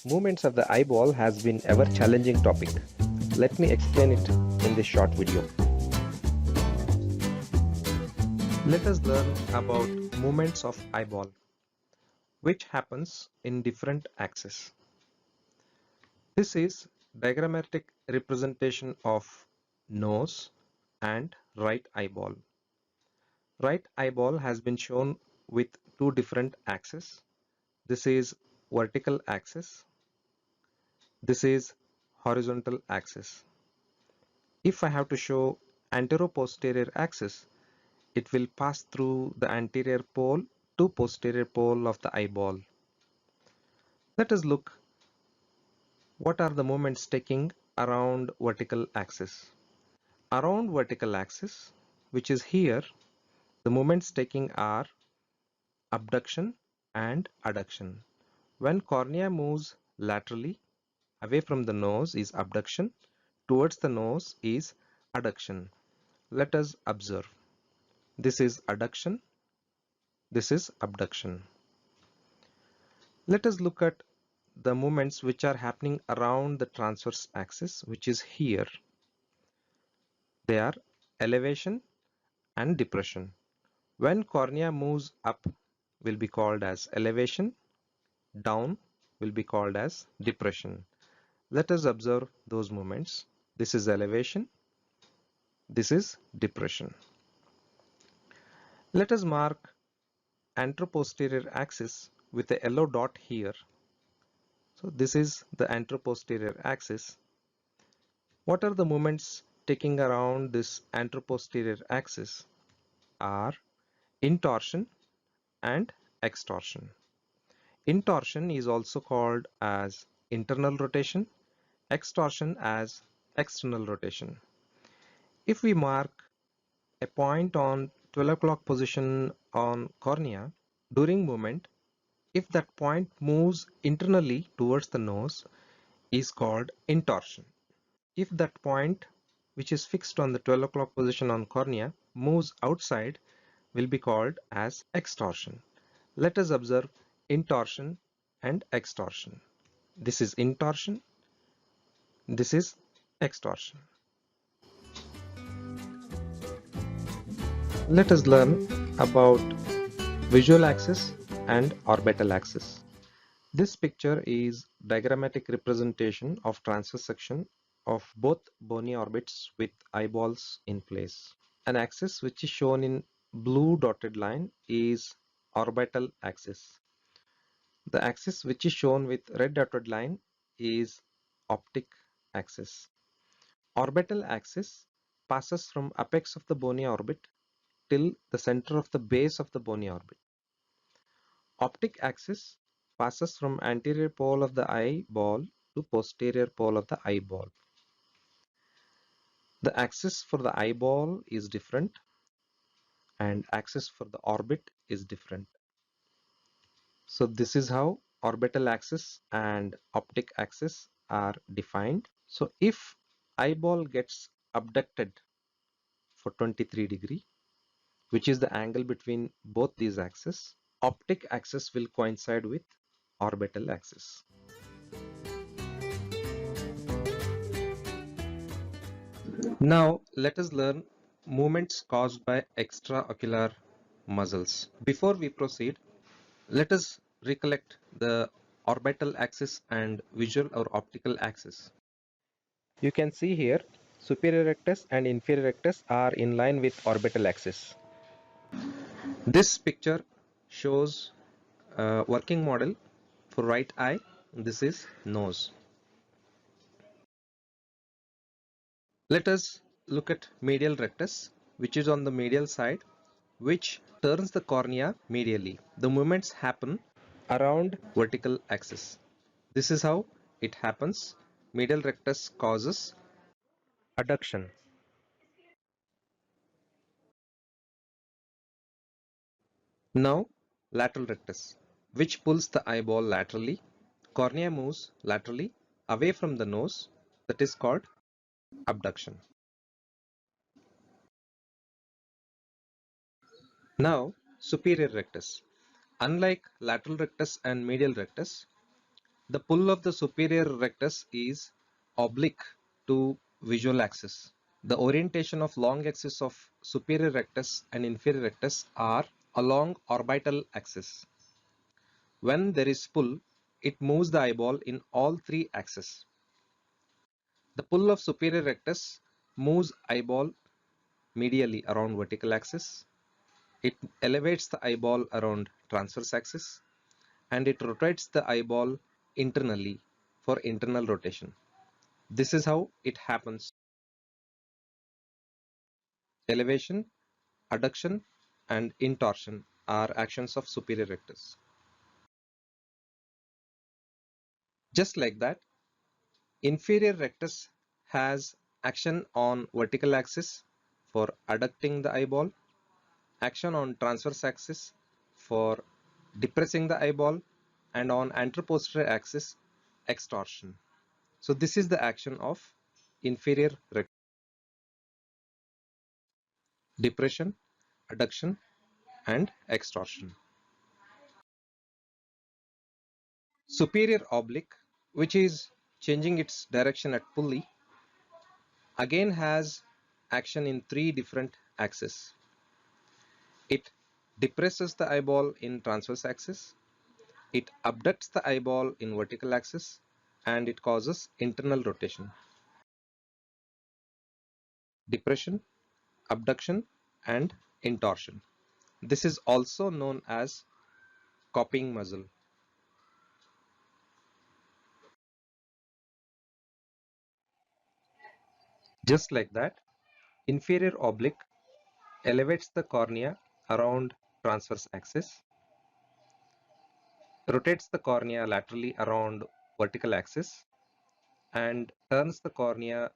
Movements of the eyeball has been ever challenging topic. Let me explain it in this short video. Let us learn about movements of eyeball, which happens in different axes. This is diagrammatic representation of nose and right eyeball. Right eyeball has been shown with two different axes. This is vertical axis. This is horizontal axis. If I have to show antero-posterior axis, it will pass through the anterior pole to posterior pole of the eyeball. Let us look what are the movements taking around vertical axis. Around vertical axis, which is here, the movements taking are abduction and adduction. When cornea moves laterally away from the nose is abduction, towards the nose is adduction. Let us observe. This is adduction, this is abduction. Let us look at the movements which are happening around the transverse axis, which is here. They are elevation and depression. When cornea moves up will be called as elevation, down will be called as depression. Let us observe those movements. This is elevation, this is depression. Let us mark anteroposterior axis with a yellow dot here. So this is the anteroposterior axis. What are the movements taking around this anteroposterior axis are intorsion and extorsion. Intorsion is also called as internal rotation, extorsion as external rotation. If we mark a point on 12 o'clock position on cornea during movement, if that point moves internally towards the nose is called intorsion. If that point which is fixed on the 12 o'clock position on cornea moves outside will be called as extorsion. Let us observe intorsion and extorsion. This is intorsion, this is extorsion. Let us learn about visual axis and orbital axis. This picture is diagrammatic representation of transverse section of both bony orbits with eyeballs in place. An axis which is shown in blue dotted line is orbital axis. The axis which is shown with red dotted line is optic axis. Orbital axis passes from apex of the bony orbit till the center of the base of the bony orbit. Optic axis passes from anterior pole of the eyeball to posterior pole of the eyeball. The axis for the eyeball is different and axis for the orbit is different. So this is how orbital axis and optic axis are defined. So if eyeball gets abducted for 23 degree, which is the angle between both these axes, optic axis will coincide with orbital axis. Now let us learn movements caused by extraocular muscles. Before we proceed, let us recollect the orbital axis and visual or optical axis. You can see here superior rectus and inferior rectus are in line with orbital axis. This picture shows a working model for right eye. This is nose. Let us look at medial rectus, which is on the medial side, which turns the cornea medially. The movements happen around vertical axis. This is how it happens. Medial rectus causes adduction. Now lateral rectus, which pulls the eyeball laterally. Cornea moves laterally away from the nose. That is called abduction. Now superior rectus. Unlike lateral rectus and medial rectus, The pull of the superior rectus is oblique to visual axis. The orientation of long axis of superior rectus and inferior rectus are along orbital axis. When there is pull, it moves the eyeball in all three axes. The pull of superior rectus moves eyeball medially around vertical axis. It elevates the eyeball around transverse axis, and it rotates the eyeball internally for internal rotation. This is how it happens. Elevation, adduction, and intorsion are actions of superior rectus. Just like that, inferior rectus has action on vertical axis for adducting the eyeball, action on transverse axis for depressing the eyeball, and on anteroposterior axis extorsion. So this is the action of inferior rectus: depression, adduction, and extorsion. Superior oblique, which is changing its direction at pulley, again has action in three different axes. It depresses the eyeball in transverse axis, it abducts the eyeball in vertical axis, and it causes internal rotation. Depression, abduction, and intorsion. This is also known as copying muscle. Just like that, inferior oblique elevates the cornea around transverse axis, rotates the cornea laterally around vertical axis, and turns the cornea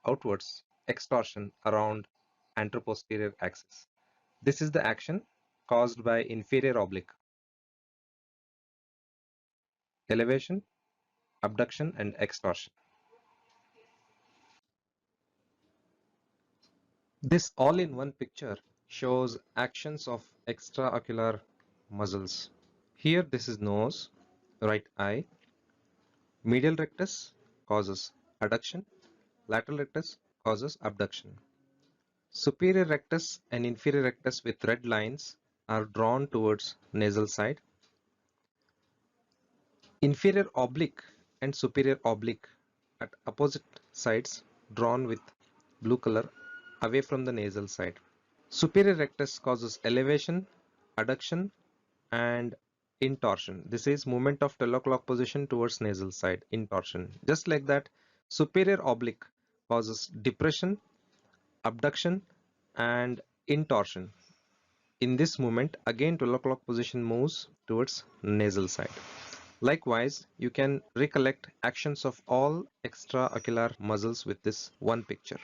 outwards, extorsion, around anteroposterior axis. This is the action caused by inferior oblique. Elevation, abduction, and extorsion. This all-in-one picture shows actions of extraocular muscles. Here this is nose, right eye. Medial rectus causes adduction, lateral rectus causes abduction. Superior rectus and inferior rectus with red lines are drawn towards nasal side. Inferior oblique and superior oblique at opposite sides drawn with blue color away from the nasal side. Superior rectus causes elevation, adduction, and intorsion. This is movement of 12 o'clock position towards nasal side, intorsion. Just like that, superior oblique causes depression, abduction, and intorsion. In this movement, again 12 o'clock position moves towards nasal side. Likewise, you can recollect actions of all extraocular muscles with this one picture.